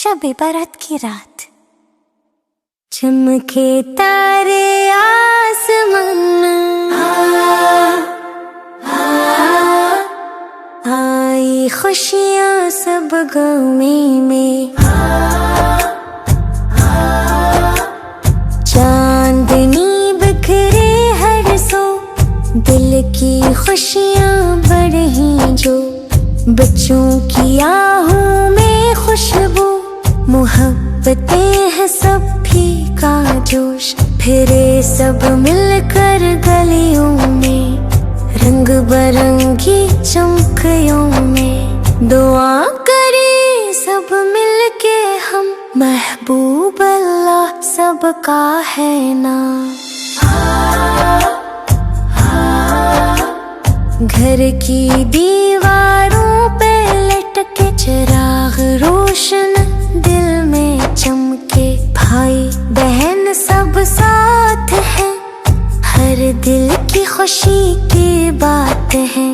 शब-ए बारात की रात। चमके तारे आसमान, आई खुशियाँ सब गमी में, चांदनी बिखरे हर सो, दिल की खुशियाँ बढ़ी जो, बच्चों की आहों में खुशबू, मोहब्बतें हैं सब फीका जोश, फिरे सब मिलकर गलियों में, रंग बरंगी चमकियों में, दुआ करे सब मिलके हम, महबूब अल्लाह सबका है नाम। घर की दीवारों पे लटके चिराग रोशन दिल में चमके, भाई बहन सब साथ हैं, हर दिल की खुशी की बात है,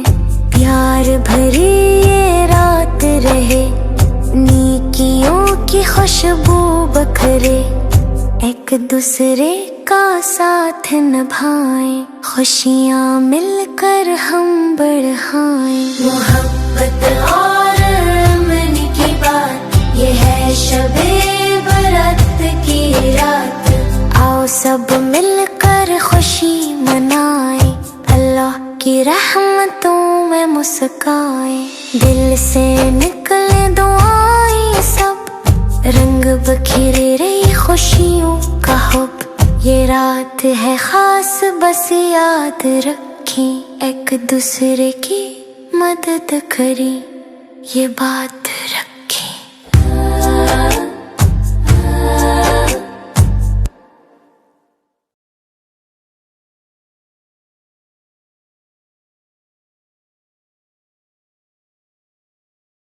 प्यार भरी ये रात रहे, नेकियों की खुशबू बखरे, एक दूसरे का साथ निभाएं, खुशियाँ मिलकर हम बढ़ाएं। मोहब्बत और अमन की बात, ये है शब-ए बारात की रात, आओ सब मिलकर खुशी मनाएं, अल्लाह की रहमतों में मुस्काएं, दिल से निकले दुआएं सब, रंग बखेरे रही खुशियों का हुब, ये रात है खास बस याद रखें, एक दूसरे की मदद करें, ये बात